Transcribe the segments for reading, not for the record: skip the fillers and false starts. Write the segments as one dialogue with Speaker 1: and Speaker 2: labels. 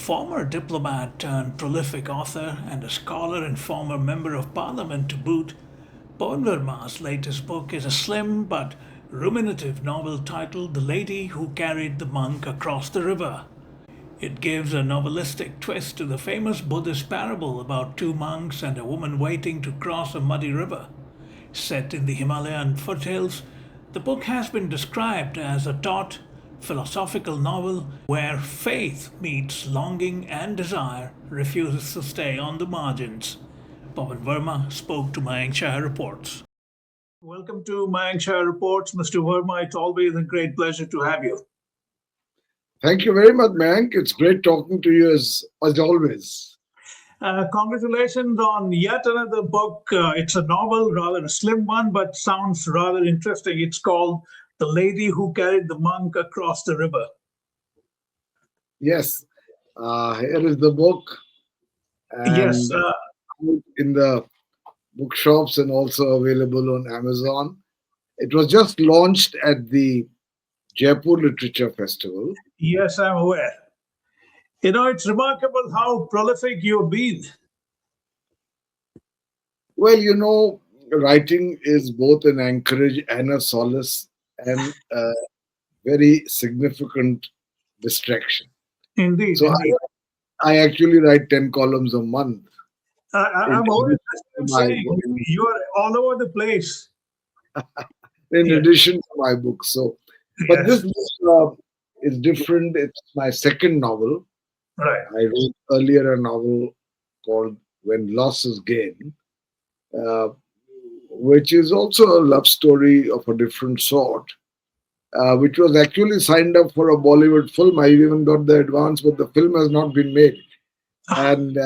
Speaker 1: former diplomat turned prolific author and a scholar and former member of parliament to boot, Pavan Varma's latest book is a slim but ruminative novel titled The Lady Who Carried the Monk Across the River. It gives a novelistic twist to the famous Buddhist parable about two monks and a woman waiting to cross a muddy river. Set in the Himalayan foothills, the book has been described as a taut, philosophical novel where faith meets longing and desire refuses to stay on the margins. Pavan Varma spoke to Mayank Chhaya Reports. Welcome to Mayank Chhaya Reports, Mr. Verma. It's always a great pleasure to have you.
Speaker 2: Thank you very much, Mayank. It's great talking to you as always.
Speaker 1: Congratulations on yet another book. It's a novel, rather a slim one, but sounds rather interesting. It's called The Lady Who Carried the Monk Across the River.
Speaker 2: Yes, here is the book,
Speaker 1: Yes,
Speaker 2: and in the bookshops and also available on Amazon. It was just launched at the Jaipur Literature Festival.
Speaker 1: yes, I'm aware. You know, it's remarkable how prolific you've been.
Speaker 2: Well, writing is both an anchorage and a solace and a very significant distraction.
Speaker 1: Indeed,
Speaker 2: So
Speaker 1: indeed.
Speaker 2: I actually write 10 columns a month in
Speaker 1: I'm always
Speaker 2: addition to my
Speaker 1: saying you're all over the place.
Speaker 2: in
Speaker 1: Yeah,
Speaker 2: addition to my book. So, but this
Speaker 1: yes,
Speaker 2: book is different. It's my second novel.
Speaker 1: right.
Speaker 2: I wrote earlier a novel called When Loss is Gain, uh, which is also a love story of a different sort, which was actually signed up for a Bollywood film. I even got the advance, but the film has not been made. And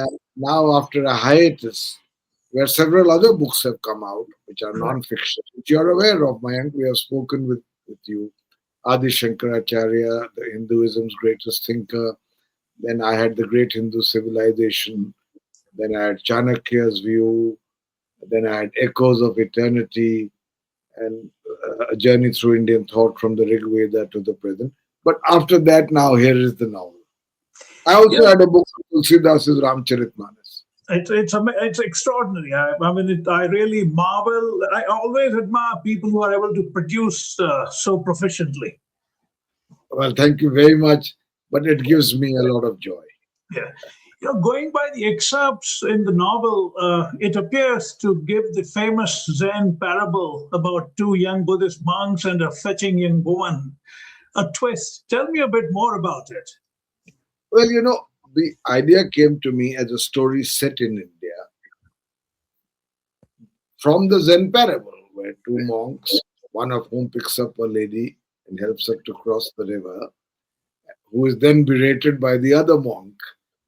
Speaker 2: now, after a hiatus, where several other books have come out, which are
Speaker 1: Right.
Speaker 2: non-fiction, which you are aware of, Mayank, we have spoken with you. Adi Shankaracharya, the Hinduism's greatest thinker. Then I had the Great Hindu Civilization. Then I had Chanakya's view. Then I had Echoes of Eternity and a journey through Indian thought from the Rig Veda to the present. But after that, now here is the novel. I also
Speaker 1: Yeah,
Speaker 2: had a book of Tulsidas's Ramcharitmanas.
Speaker 1: it's extraordinary. I mean, I really marvel. I always admire people who are able to produce so proficiently.
Speaker 2: Well, thank you very much, but it gives me a lot of joy.
Speaker 1: Yeah. You know, going by the excerpts in the novel, it appears to give the famous Zen parable about two young Buddhist monks and a fetching young woman a twist. Tell me a bit more about it.
Speaker 2: Well, the idea came to me as a story set in India from the Zen parable, where two monks, one of whom picks up a lady and helps her to cross the river, who is then berated by the other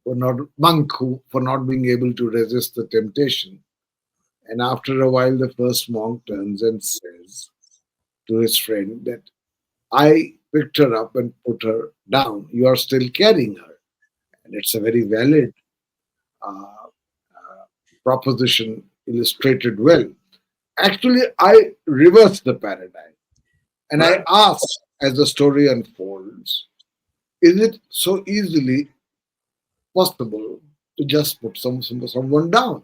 Speaker 2: for not being able to resist the temptation. And after a while, the first monk turns and says to his friend that I picked her up and put her down. You are still carrying her. And it's a very valid uh, proposition illustrated well. Actually, I reverse the paradigm and I
Speaker 1: Right.
Speaker 2: ask as the story unfolds, is it so easily possible to just put someone down?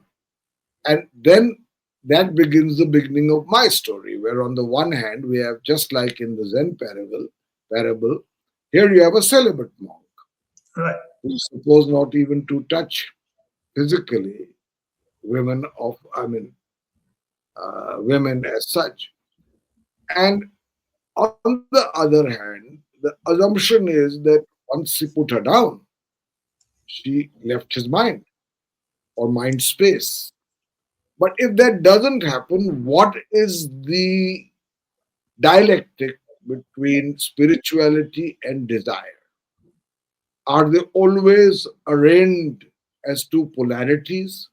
Speaker 2: And then that begins the beginning of my story, where on the one hand, we have just like in the Zen parable, here you have a celibate monk
Speaker 1: Right.
Speaker 2: who is supposed not even to touch physically women as such. And on the other hand, the assumption is that once he put her down, she left his mind or mind space. But if that doesn't happen, what is the dialectic between spirituality and desire? Are they always arraigned as two polarities?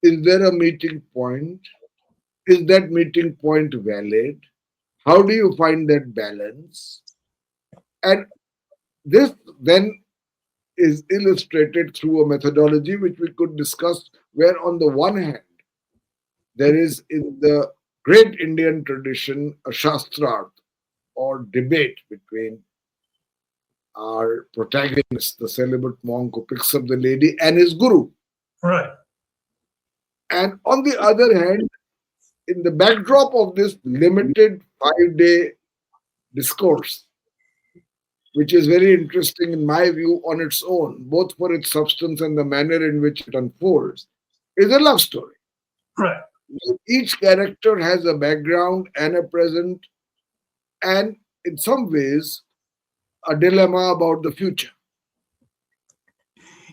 Speaker 2: Is there a meeting point? Is that meeting point valid? How do you find that balance? And this then is illustrated through a methodology which we could discuss, where on the one hand, there is in the great Indian tradition a shastra or debate between our protagonist, the celibate monk who picks up the lady and his guru.
Speaker 1: Right.
Speaker 2: And on the other hand, in the backdrop of this limited 5 day discourse, which is very interesting in my view on its own, both for its substance and the manner in which it unfolds, is a love story.
Speaker 1: Right.
Speaker 2: Each character has a background and a present, and in some ways, a dilemma about the future.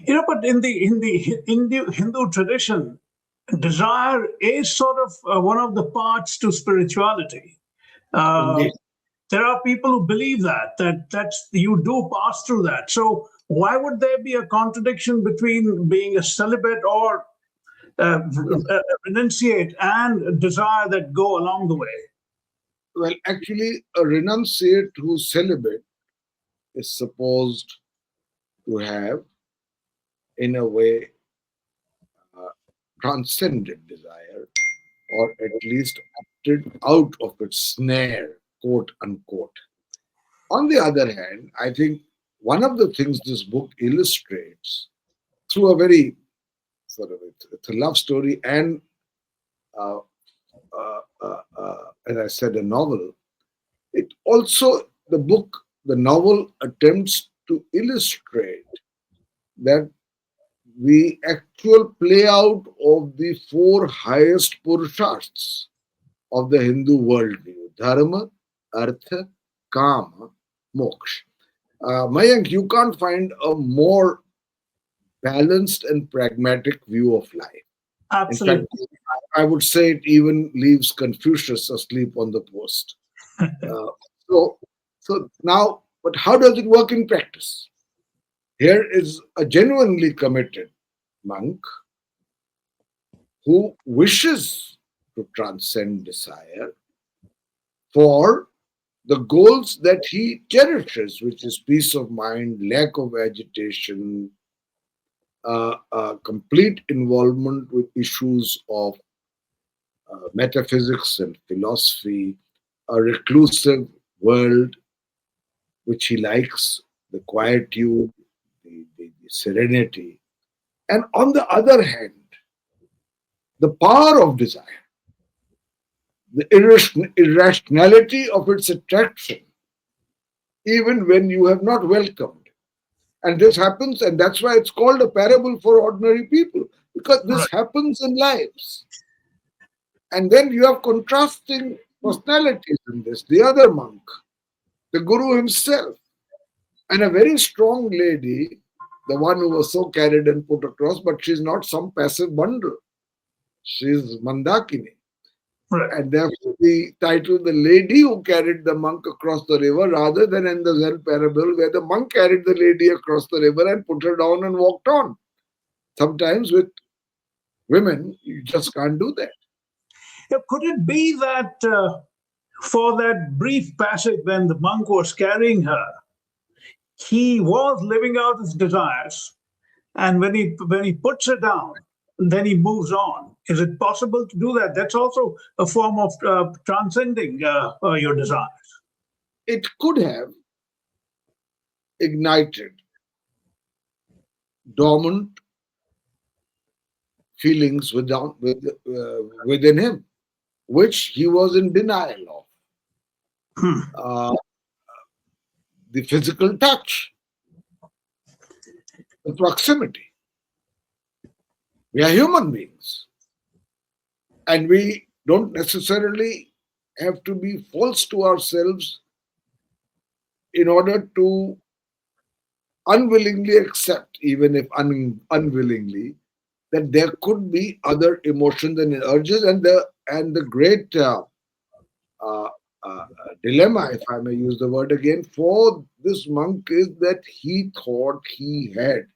Speaker 1: But in the Hindu tradition, desire is sort of one of the parts to spirituality. Uh,
Speaker 2: Indeed.
Speaker 1: there are people who believe that's you do pass through that. So why would there be a contradiction between being a celibate or renunciate and desire that go along the way?
Speaker 2: Well, actually, a renunciate who's celibate is supposed to have, in a way, uh, transcended desire, or at least opted out of its snare, quote unquote. On the other hand, I think one of the things this book illustrates through a very sort of it's a love story and, uh, as I said, a novel. It also the novel attempts to illustrate that the actual play out of the four highest purushasthas of the Hindu worldview: dharma, artha, kama, moksha. Mayank, you can't find a more balanced and pragmatic view of life. In fact,
Speaker 1: Absolutely.
Speaker 2: I would say it even leaves Confucius asleep on the post. Uh, so, so now, but how does it work in practice? Here is a genuinely committed monk who wishes to transcend desire for the goals that he cherishes, which is peace of mind, lack of agitation, complete involvement with issues of metaphysics and philosophy, a reclusive world which he likes, the quietude, the serenity. And on the other hand, the power of desire, the irrationality of its attraction, even when you have not welcomed. And this happens, and that's why it's called a parable for ordinary people, because this
Speaker 1: Right.
Speaker 2: happens in lives. And then you have contrasting personalities in this. The other monk, the guru himself, and a very strong lady, the one who was so carried and put across, but she's not some passive bundle. She's Mandakini.
Speaker 1: Right.
Speaker 2: And therefore, the title, The Lady Who Carried the Monk Across the River, rather than in the Zen parable, where the monk carried the lady across the river and put her down and walked on. Sometimes with women, you just can't do that.
Speaker 1: Could it be that for that brief passage when the monk was carrying her, he was living out his desires, and when he puts her down, then he moves on? Is it possible to do that? That's also a form of transcending your desires.
Speaker 2: It could have ignited dormant feelings within him, which he was in denial of. Uh, the physical touch, the proximity. We are human beings, and we don't necessarily have to be false to ourselves in order to unwillingly accept, even if unwillingly, that there could be other emotions and urges. And the great uh, dilemma, if I may use the word again, for this monk is that he thought he had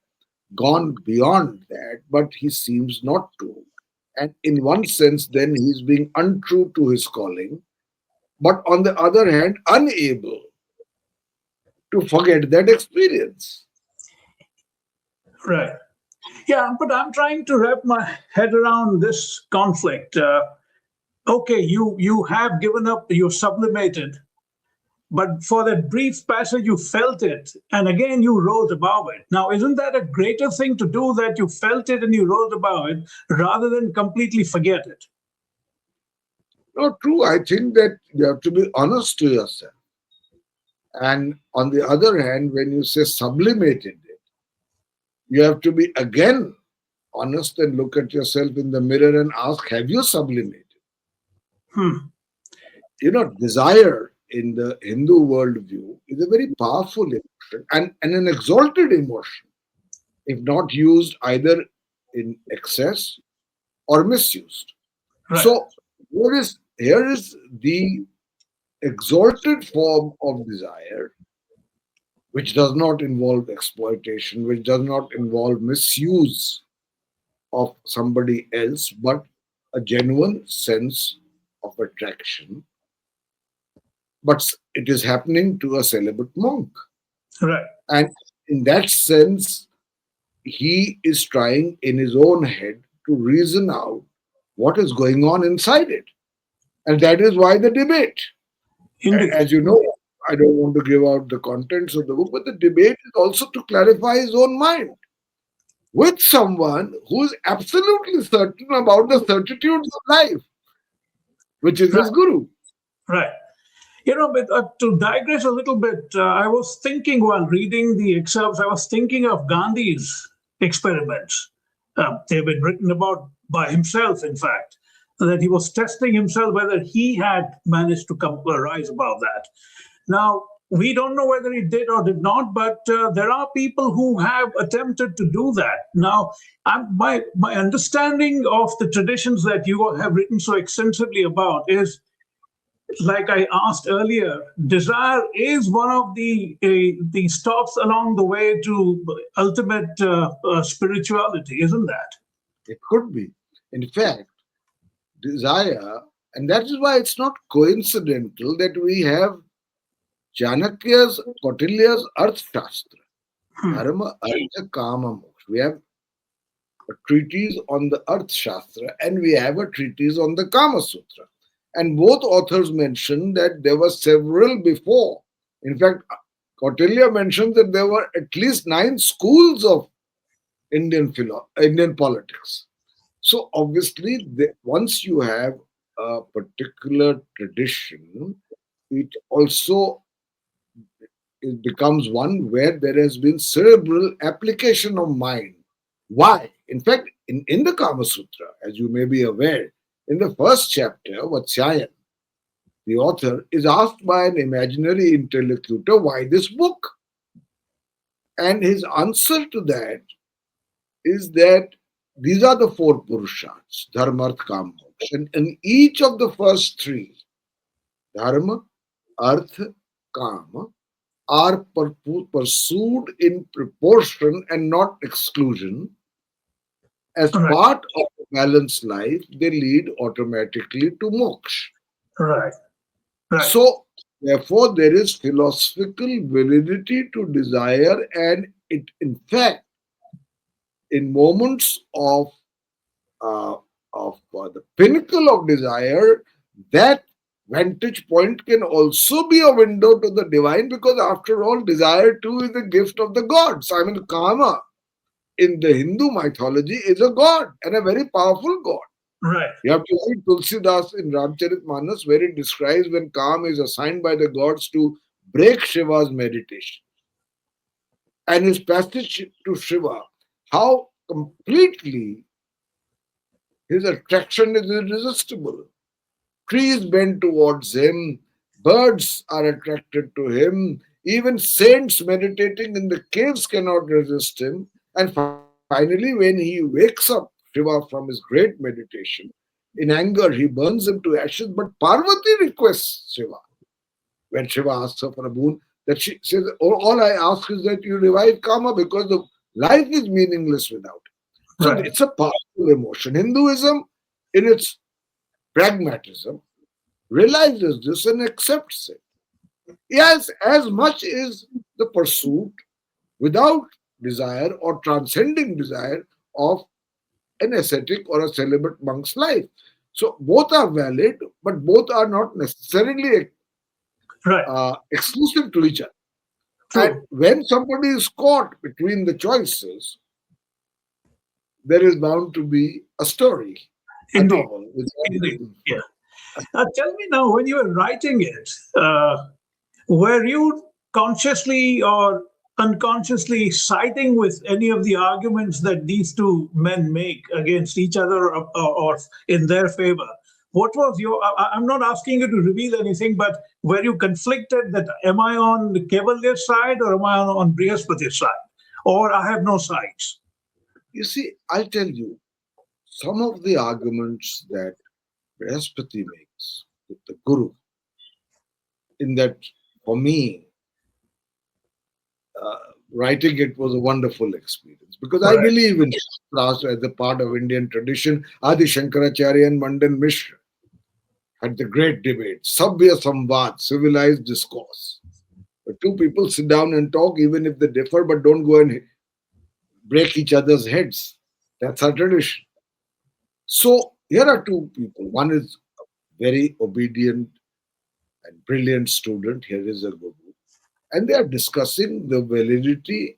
Speaker 2: gone beyond that, but he seems not to. And in one sense, then he's being untrue to his calling, but on the other hand, unable to forget that experience.
Speaker 1: Right. Yeah, but I'm trying to wrap my head around this conflict. Okay, you have given up, you sublimated, but for that brief passage you felt it, and again you rose above it. Now, isn't that a greater thing to do, that you felt it and you rose above it, rather than completely forget it?
Speaker 2: No, true. I think that you have to be honest to yourself. And on the other hand, when you say sublimated it, you have to be again honest and look at yourself in the mirror and ask, have you sublimated?
Speaker 1: Hmm.
Speaker 2: Desire in the Hindu worldview is a very powerful emotion and an exalted emotion, if not used either in excess or misused.
Speaker 1: Right.
Speaker 2: So here is the exalted form of desire, which does not involve exploitation, which does not involve misuse of somebody else, but a genuine sense of attraction. But it is happening to a celibate monk.
Speaker 1: Right.
Speaker 2: And in that sense, he is trying in his own head to reason out what is going on inside it. And that is why the debate.
Speaker 1: Indeed.
Speaker 2: As you know, I don't want to give out the contents of the book, but the debate is also to clarify his own mind with someone who is absolutely certain about the certitudes of life, which is his
Speaker 1: Right.
Speaker 2: guru.
Speaker 1: Right. But to digress a little bit, I was thinking while reading the excerpts, I was thinking of Gandhi's experiments. They've been written about by himself, in fact, that he was testing himself whether he had managed to rise above that. Now, we don't know whether he did or did not, but there are people who have attempted to do that. Now, my understanding of the traditions that you have written so extensively about is, like I asked earlier, desire is one of the stops along the way to ultimate spirituality, isn't that?
Speaker 2: It could be. In fact, desire, and that is why it's not coincidental that we have Chanakya's, Kautilya's Arthashastra,
Speaker 1: Hmm.
Speaker 2: Dharma, Artha, Kama, Moksha. We have a treatise on the Arthashastra and we have a treatise on the Kama Sutra. And both authors mention that there were several before. In fact, Kautilya mentions that there were at least 9 schools of Indian politics. So obviously, once you have a particular tradition, it also it becomes one where there has been cerebral application of mind. Why? In fact, in the Kama Sutra, as you may be aware, in the first chapter, Vatsyayan, the author is asked by an imaginary interlocutor why this book. And his answer to that is that these are the 4 Purushas, Dharma, Artha, Kama, Moksha. And in each of the first 3, Dharma, Artha, Kama, are pursued in proportion and not exclusion. As
Speaker 1: Right.
Speaker 2: part of a balanced life, they lead automatically to moksha.
Speaker 1: Right. Right.
Speaker 2: So, therefore, there is philosophical validity to desire, and it, in fact, in moments uh, of the pinnacle of desire, that vantage point can also be a window to the divine, because after all, desire too is a gift of the gods. I mean, Kama in the Hindu mythology is a god and a very powerful god.
Speaker 1: Right.
Speaker 2: You have to read Tulsidas in Ramcharitmanas, where it describes when Kama is assigned by the gods to break Shiva's meditation. And his passage to Shiva, how completely his attraction is irresistible. Trees bend towards him, birds are attracted to him, even saints meditating in the caves cannot resist him. And finally, when he wakes up Shiva from his great meditation, in anger he burns him to ashes, but Parvati requests Shiva. When Shiva asks her for a boon, that she says, all I ask is that you revive Kama because the life is meaningless without it. So
Speaker 1: Right.
Speaker 2: it's a powerful emotion. Hinduism, in its pragmatism, realizes this and accepts it. Yes, as much is the pursuit without desire or transcending desire of an ascetic or a celibate monk's life. So both are valid, but both are not necessarily
Speaker 1: Right.
Speaker 2: exclusive to each other. And
Speaker 1: True.
Speaker 2: when somebody is caught between the choices, there is bound to be a story, a
Speaker 1: Indeed.
Speaker 2: novel. Which
Speaker 1: Indeed. Yeah. Tell me now, when you were writing it, were you consciously or unconsciously siding with any of the arguments that these two men make against each other, or in their favor? What was your? I'm not asking you to reveal anything, but were you conflicted that am I on the Cavalier's side or am I on Brihaspati's side? Or I have no sides?
Speaker 2: you see, I'll tell you some of the arguments that Brihaspati makes with the Guru, in that, for me, uh, writing it was a wonderful experience because I
Speaker 1: Right.
Speaker 2: believe in Shastras as a part of Indian tradition. Adi Shankaracharya and Mandan Mishra had the great debate, Sabya Samvad, civilized discourse. The two people sit down and talk even if they differ, but don't go and break each other's heads. That's our tradition. So here are two people. One is a very obedient and brilliant student. Here is a guru. And they are discussing the validity,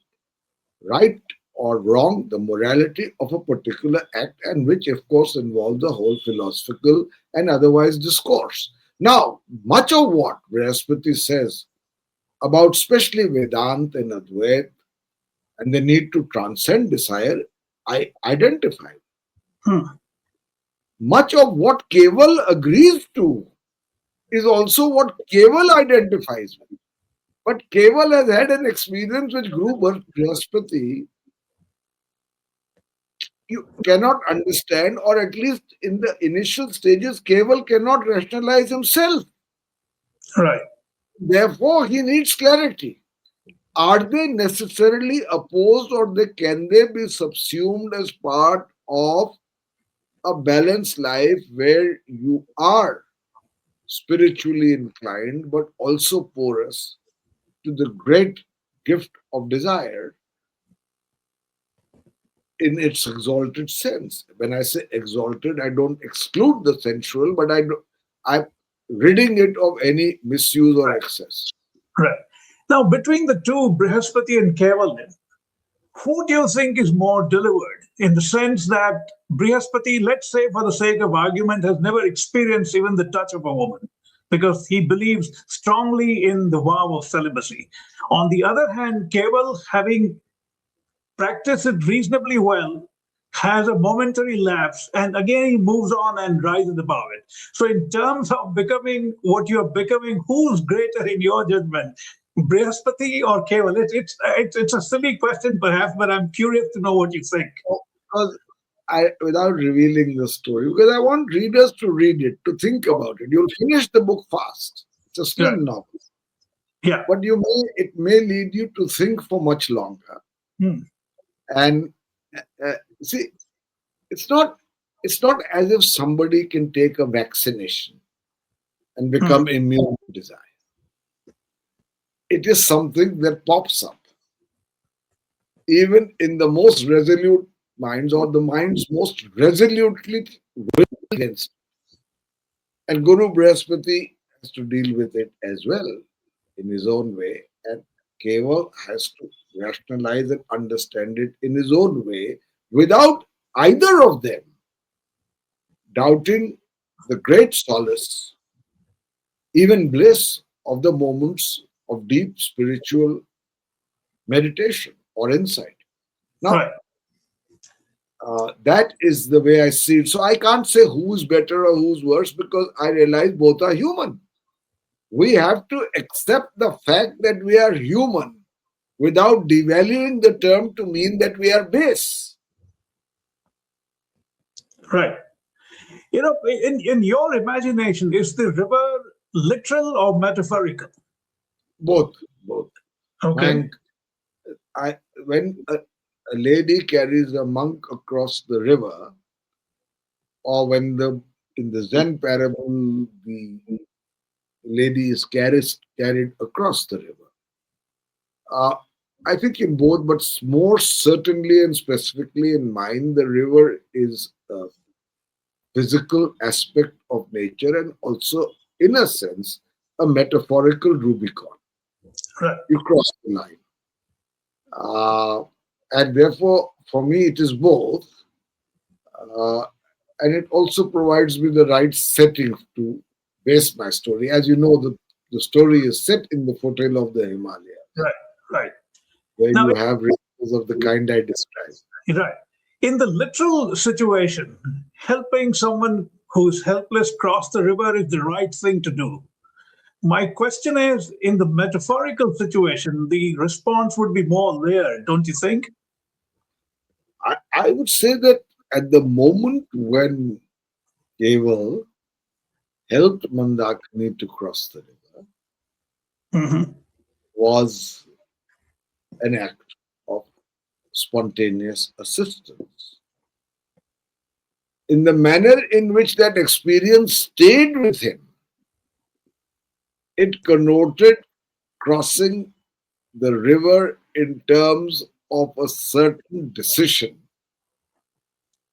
Speaker 2: right or wrong, the morality of a particular act, and which, of course, involves the whole philosophical and otherwise discourse. Now, much of what Brihaspati says about especially Vedant and Advait and the need to transcend desire, I identify.
Speaker 1: Hmm.
Speaker 2: Much of what Keval agrees to is also what Keval identifies with. But Keval has had an experience which Guru Brihaspati you cannot understand, or at least in the initial stages, Keval cannot rationalize himself.
Speaker 1: Right.
Speaker 2: Therefore, he needs clarity. Are they necessarily opposed, or can they be subsumed as part of a balanced life where you are spiritually inclined but also porous to the great gift of desire in its exalted sense? When I say exalted, I don't exclude the sensual, but I'm ridding it of any misuse or excess.
Speaker 1: Right. Now, between the two, Brihaspati and Keval, who do you think is more delivered in the sense that Brihaspati, let's say for the sake of argument, has never experienced even the touch of a woman because he believes strongly in the vow of celibacy. On the other hand, Keval, having practiced it reasonably well, has a momentary lapse and again he moves on and rises above it. So, in terms of becoming what you're becoming, who's greater in your judgment? Brihaspati or Keval? It's a silly question, perhaps, but I'm curious to know what you think.
Speaker 2: Because without revealing the story, because I want readers to read it, to think about it. You'll finish the book fast. It's a
Speaker 1: Right.
Speaker 2: slim novel,
Speaker 1: Yeah.
Speaker 2: but it may lead you to think for much longer.
Speaker 1: Hmm.
Speaker 2: And see, it's not it's not as if somebody can take a vaccination and
Speaker 1: Hmm.
Speaker 2: become immune to desire. It is something that pops up even in the most resolute minds, or the minds most resolutely against. And Guru Brihaspati has to deal with it as well in his own way, and Keval has to rationalize and understand it in his own way without either of them doubting the great solace, even bliss of the moments of deep spiritual meditation or insight. Now,
Speaker 1: Right.
Speaker 2: that is the way I see it. So I can't say who's better or who's worse because I realize both are human. We have to accept the fact that we are human without devaluing the term to mean that we are base.
Speaker 1: Right. In your imagination, is the river literal or metaphorical?
Speaker 2: Both, both.
Speaker 1: Okay.
Speaker 2: And when a lady carries a monk across the river, or when the in the Zen parable the lady is carried across the river. Uh, I think in both, but more certainly and specifically in mine, the river is a physical aspect of nature and also, in a sense, a metaphorical Rubicon.
Speaker 1: Right.
Speaker 2: You cross the line. Uh, and therefore, for me, it is both. Uh, and it also provides me the right setting to base my story. As you know, the story is set in the foothill of the Himalayas,
Speaker 1: Right. Right.
Speaker 2: where
Speaker 1: Now,
Speaker 2: you have rivers of the kind I described.
Speaker 1: right. In the literal situation, helping someone who's helpless cross the river is the right thing to do. My question is, in the metaphorical situation, the response would be more layered, don't you think?
Speaker 2: I would say that at the moment when Keval helped Mandakini to cross the river
Speaker 1: Hmm.
Speaker 2: was an act of spontaneous assistance. In the manner in which that experience stayed with him, it connoted crossing the river in terms of a certain decision,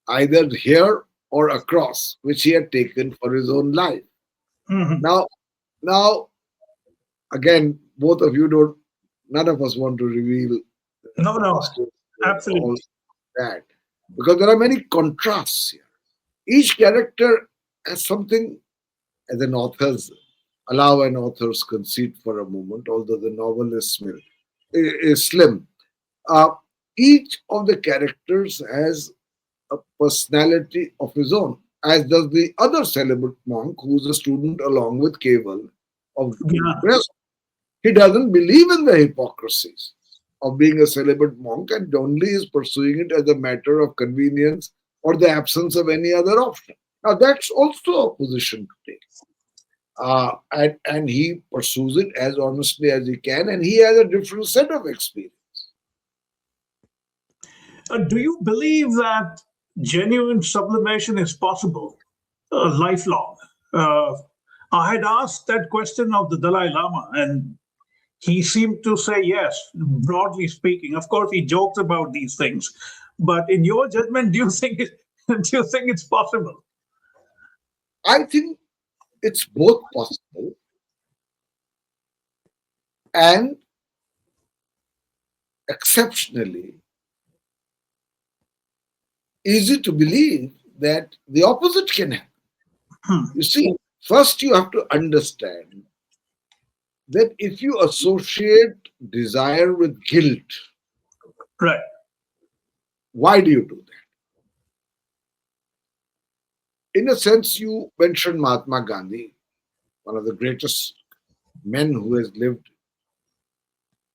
Speaker 2: either here or across, which he had taken for his own life.
Speaker 1: Hmm.
Speaker 2: Now, now again, both of you don't, none of us want to reveal
Speaker 1: No,
Speaker 2: the
Speaker 1: no,
Speaker 2: story and all
Speaker 1: absolutely.
Speaker 2: that, because there are many contrasts here. Each character has something, as an author's, allow an author's conceit for a moment, although the novel is slim. Uh, each of the characters has a personality of his own, as does the other celibate monk who's a student along with Keval of
Speaker 1: Yeah.
Speaker 2: Buddhism. He doesn't believe in the hypocrisies of being a celibate monk and only is pursuing it as a matter of convenience or the absence of any other option. Now, that's also a position to take. And he pursues it as honestly as he can, and he has a different set of experience.
Speaker 1: Do you believe that genuine sublimation is possible, lifelong? Uh, I had asked that question of the Dalai Lama, and he seemed to say yes, broadly speaking. Of course, he jokes about these things, but in your judgment, do you think do you think it's possible?
Speaker 2: I think it's both possible and exceptionally easy to believe that the opposite can happen.
Speaker 1: Hmm.
Speaker 2: You see, first you have to understand that if you associate desire with guilt,
Speaker 1: Right.
Speaker 2: why do you do that? In a sense, you mentioned Mahatma Gandhi, one of the greatest men who has lived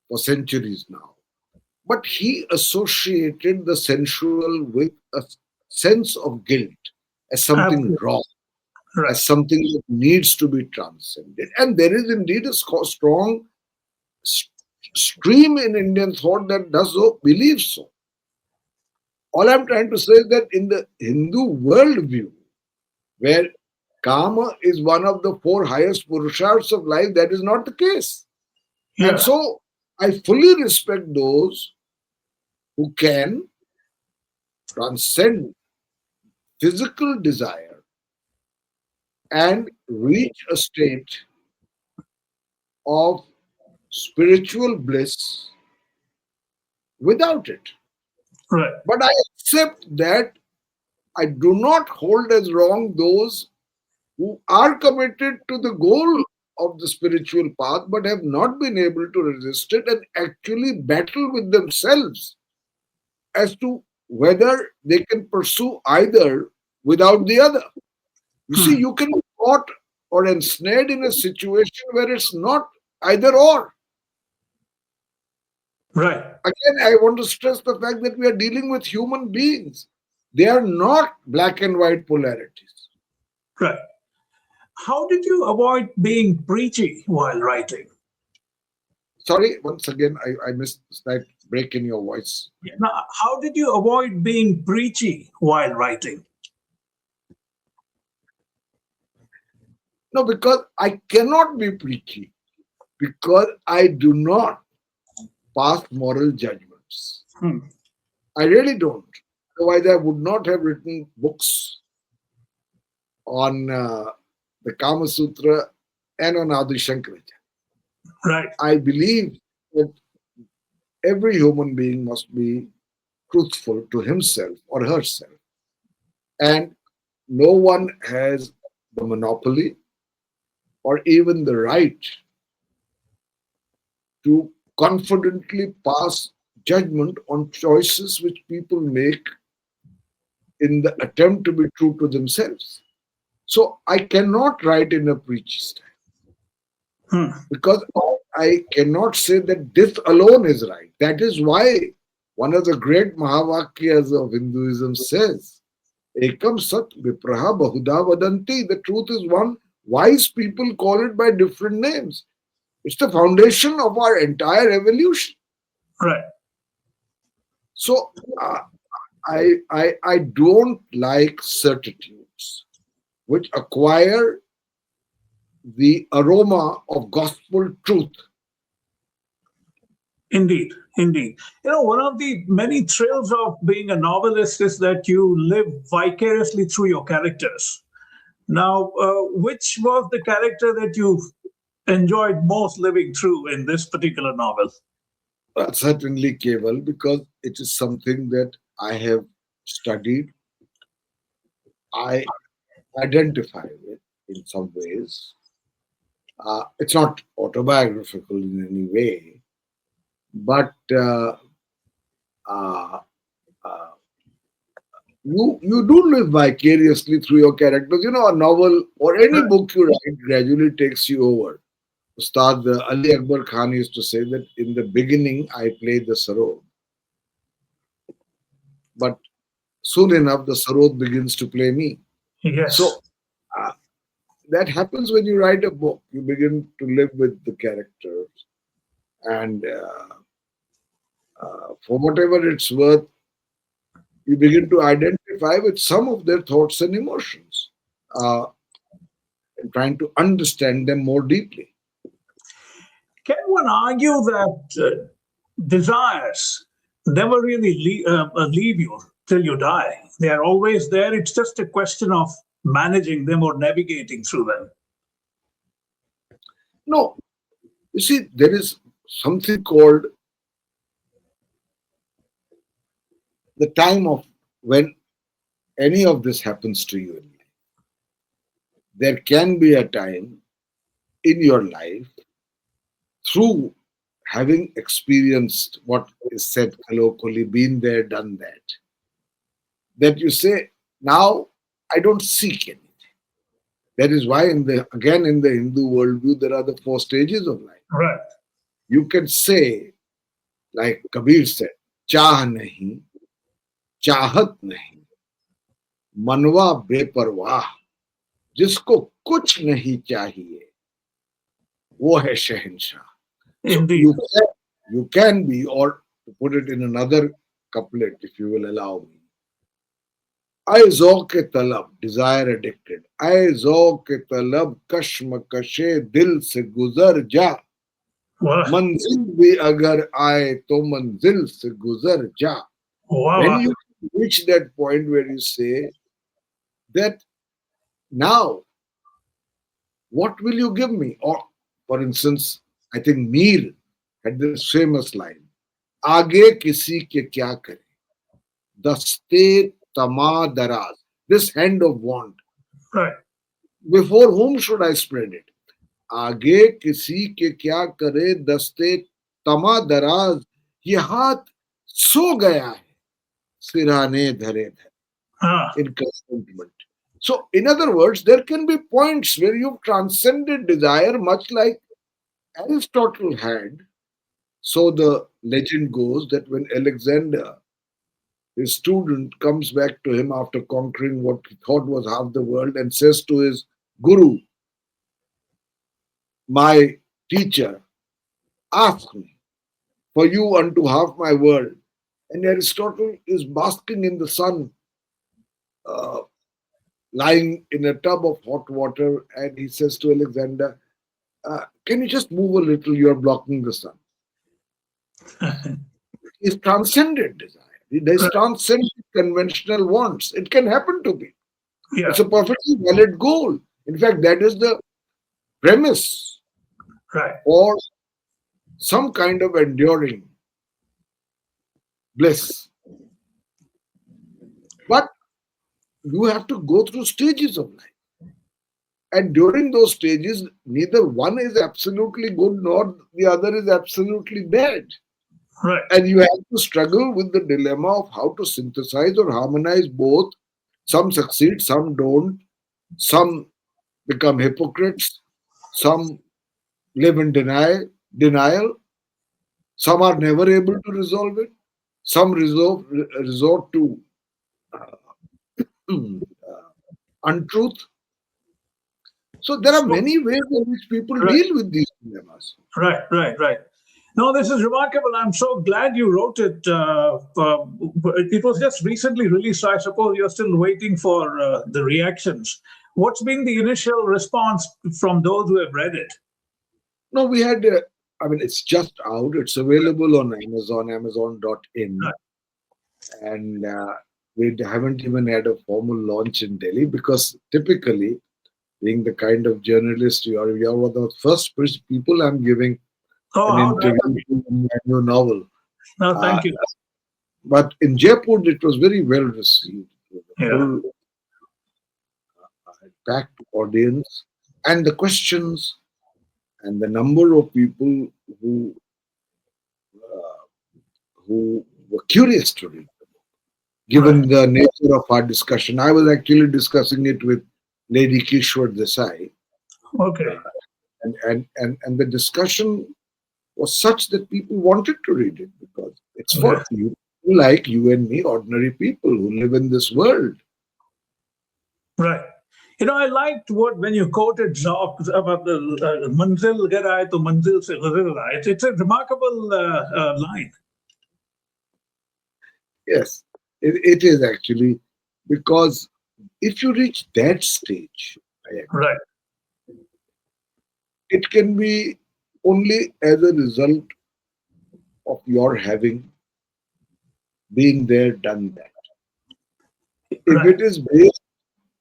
Speaker 2: for centuries now. But he associated the sensual with a sense of guilt as something
Speaker 1: Absolutely.
Speaker 2: wrong,
Speaker 1: Right.
Speaker 2: as something that needs to be transcended. And there is indeed a strong stream in Indian thought that does so, believes so. All I'm trying to say is that in the Hindu worldview, where karma is one of the four highest purusharths of life, that is not the case. And
Speaker 1: Yeah.
Speaker 2: so I fully respect those who can transcend physical desire and reach a state of spiritual bliss without it.
Speaker 1: Right.
Speaker 2: But I accept that I do not hold as wrong those who are committed to the goal of the spiritual path but have not been able to resist it and actually battle with themselves as to whether they can pursue either without the other. You see,
Speaker 1: Hmm.
Speaker 2: you can be caught or ensnared in a situation where it's not either or.
Speaker 1: Right.
Speaker 2: Again, I want to stress the fact that we are dealing with human beings. They are not black and white polarities.
Speaker 1: Right. How did you avoid being preachy while writing?
Speaker 2: Sorry, once again, I missed that break in your voice.
Speaker 1: Now, how did you avoid being preachy while writing?
Speaker 2: No, because I cannot be preachy, because I do not pass moral judgments.
Speaker 1: Hmm.
Speaker 2: I really don't. Otherwise, I would not have written books on the Kama Sutra and on Adi Shankaracharya.
Speaker 1: Right.
Speaker 2: I believe that every human being must be truthful to himself or herself. And no one has the monopoly or even the right to confidently pass judgment on choices which people make in the attempt to be true to themselves. So I cannot write in a preachy style
Speaker 1: Hmm.
Speaker 2: because I cannot say that this alone is right. That is why one of the great Mahavakyas of Hinduism says, Ekam Sat Vipraha Bahuda Vadanti. The truth is one. Wise people call it by different names. It's the foundation of our entire evolution.
Speaker 1: Right.
Speaker 2: So I don't like certitudes which acquire the aroma of gospel truth.
Speaker 1: Indeed, indeed. One of the many thrills of being a novelist is that you live vicariously through your characters. Now, which was the character that you enjoyed most living through in this particular novel?
Speaker 2: Certainly, Keval, because it is something that I have studied. I identify with in some ways. It's not autobiographical in any way, but uh, uh, you do live vicariously through your characters. A novel or any
Speaker 1: Right.
Speaker 2: book you write gradually takes you over. Ustad Ali Akbar Khan used to say that in the beginning I played the sarod, but soon enough the sarod begins to play me.
Speaker 1: Yes.
Speaker 2: So uh, that happens when you write a book. You begin to live with the characters, and for whatever it's worth, you begin to identify with some of their thoughts and emotions, uh, and trying to understand them more deeply.
Speaker 1: Can one argue that desires never really leave you till you die? They are always there. It's just a question of managing them or navigating through them.
Speaker 2: No, you see, there is something called the time of when any of this happens to you in life. There can be a time in your life through having experienced what is said colloquially, been there, done that, that you say, now I don't seek anything. That is why again in the Hindu worldview there are the four stages of life.
Speaker 1: Right.
Speaker 2: You can say, like Kabir said, Chah nahi, चाहत नहीं मनवा बेपरवाह जिसको कुछ नहीं चाहिए वो है शहंशाह. So
Speaker 1: Indeed.
Speaker 2: you can be, or to put it in another couplet, if you will allow me. आए ज़ौक़ तलब, desire addicted. आए ज़ौक़ तलब कश्म कशे दिल से गुजर जा.
Speaker 1: Wow.
Speaker 2: मंजिल भी अगर आए तो मंजिल से गुजर जा. When
Speaker 1: Wow.
Speaker 2: you reach that point where you say that now what will you give me? Or, for instance, I think Mir had this famous line, आगे किसी के क्या करे, दस्ते तमा दराज, this hand of want,
Speaker 1: Right.
Speaker 2: before whom should I spread it? आगे किसी के क्या करे, दस्ते तमा दराज, ये हाथ सो गया है, सिराने धरे धरे,
Speaker 1: Ah.
Speaker 2: in contentment. So, in other words, there can be points where you've transcended desire, much like Aristotle had. So the legend goes that when Alexander, his student, comes back to him after conquering what he thought was half the world and says to his guru, my teacher, ask me for you unto half my world. And Aristotle is basking in the sun, uh, lying in a tub of hot water, and he says to Alexander, can you just move a little? You're blocking the sun. He's transcended desire. There's transcended conventional wants. It can happen to me.
Speaker 1: Yeah.
Speaker 2: It's a perfectly valid goal. In fact, that is the premise
Speaker 1: Right.
Speaker 2: for some kind of enduring bliss. But you have to go through stages of life. And during those stages, neither one is absolutely good nor the other is absolutely bad.
Speaker 1: Right.
Speaker 2: And you have to struggle with the dilemma of how to synthesize or harmonize both. Some succeed, some don't. Some become hypocrites. Some live in denial. Some are never able to resolve it. Some resort to untruth. So there are
Speaker 1: So,
Speaker 2: many ways in which people
Speaker 1: right.
Speaker 2: deal with these dilemmas.
Speaker 1: Right, right, right. No, this is remarkable. I'm so glad you wrote it. It was just recently released, so I suppose you're still waiting for the reactions. What's been the initial response from those who have read it?
Speaker 2: No, we had, I mean, it's just out. It's available on Amazon, amazon.in.
Speaker 1: Right.
Speaker 2: And we haven't even had a formal launch in Delhi because typically, being the kind of journalist you're one of the first people I'm giving
Speaker 1: Oh,
Speaker 2: an
Speaker 1: how nice
Speaker 2: interview
Speaker 1: of you.
Speaker 2: to in my new novel.
Speaker 1: No,
Speaker 2: Uh,
Speaker 1: thank you.
Speaker 2: but in Jaipur, it was very well received. It was a
Speaker 1: Yeah,
Speaker 2: full, packed audience. And the questions and the number of people who who were curious to read,
Speaker 1: right.
Speaker 2: given the nature of our discussion. I was actually discussing it with Lady Kishwar Desai,
Speaker 1: Okay.
Speaker 2: and the discussion was such that people wanted to read it because it's
Speaker 1: Yeah.
Speaker 2: for you like you and me, ordinary people who live in this world.
Speaker 1: Right. I liked what when you quoted Jacques about the manzil garai to manzil se guzar raha. It's a remarkable line.
Speaker 2: Yes, it is actually because if you reach that stage, Mayank,
Speaker 1: Right.
Speaker 2: it can be only as a result of your having been there, done that. If
Speaker 1: Right.
Speaker 2: it is based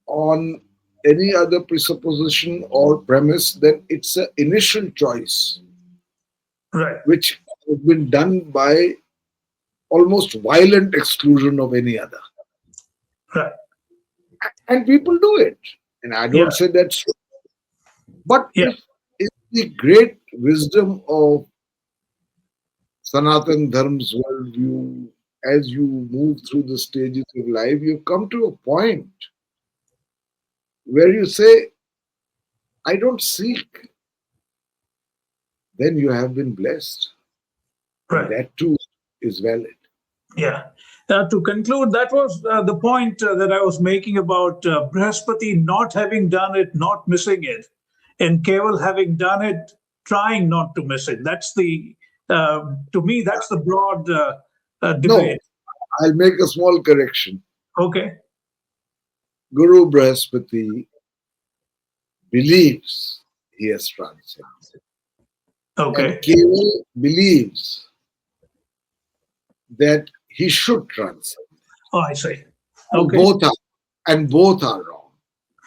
Speaker 2: on any other presupposition or premise, then it's an initial choice
Speaker 1: Right.
Speaker 2: which has been done by almost violent exclusion of any other.
Speaker 1: Right.
Speaker 2: And people do it. And I
Speaker 1: Yeah.
Speaker 2: don't say that's true. But
Speaker 1: Yeah.
Speaker 2: if the great wisdom of Sanatan Dharm's worldview, as you move through the stages of life, you come to a point where you say, I don't seek, then you have been blessed. And
Speaker 1: Right.
Speaker 2: that too is valid.
Speaker 1: Yeah. To conclude, that was the point that I was making about Brihaspati not having done it, not missing it, and Keval having done it, trying not to miss it. To me, that's the broad
Speaker 2: No,
Speaker 1: debate.
Speaker 2: I'll make a small correction.
Speaker 1: Okay.
Speaker 2: Guru Brihaspati believes he has transcended, and
Speaker 1: Okay.
Speaker 2: Keval believes that he should transcend.
Speaker 1: Oh, I see.
Speaker 2: And
Speaker 1: Okay.
Speaker 2: both are and both are wrong.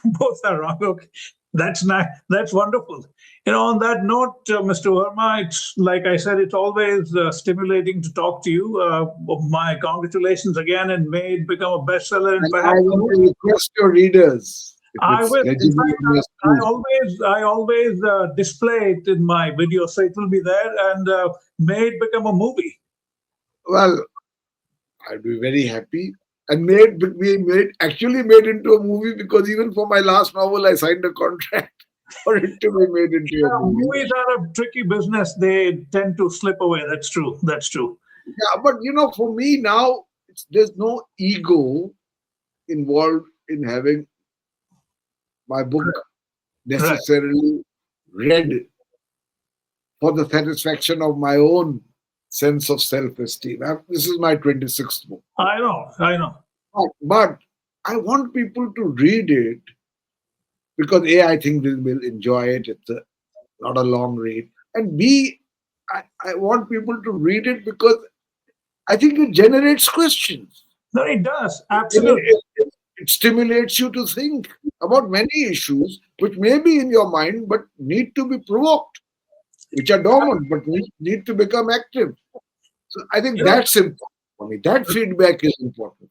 Speaker 1: Both are wrong. Okay. That's nice. That's wonderful. On that note, Mr. Verma, it's like I said, it's always stimulating to talk to you. My congratulations again, and may it become a bestseller. And
Speaker 2: And I
Speaker 1: perhaps
Speaker 2: want to request your readers, if
Speaker 1: I
Speaker 2: it's
Speaker 1: will. In
Speaker 2: legible
Speaker 1: fact,
Speaker 2: in your
Speaker 1: I
Speaker 2: screen.
Speaker 1: always display it in my video, so it will be there, and may it become a movie.
Speaker 2: Well, I'd be very happy. And actually made into a movie because even for my last novel, I signed a contract for it to be made into a
Speaker 1: Yeah,
Speaker 2: movie.
Speaker 1: movies are a tricky business. They tend to slip away. That's true. That's true.
Speaker 2: Yeah, but for me now, there's no ego involved in having my book
Speaker 1: Right.
Speaker 2: necessarily read for the satisfaction of my own sense of self-esteem. This is my 26th book.
Speaker 1: I know. I know.
Speaker 2: But I want people to read it because A, I think they will enjoy it. It's not a long read. And B, I want people to read it because I think it generates questions.
Speaker 1: No, it does.
Speaker 2: You know,
Speaker 1: Absolutely.
Speaker 2: It stimulates you to think about many issues which may be in your mind but need to be provoked, which are dormant but need to become active. So I think
Speaker 1: You know,
Speaker 2: that's important for me. That feedback is important.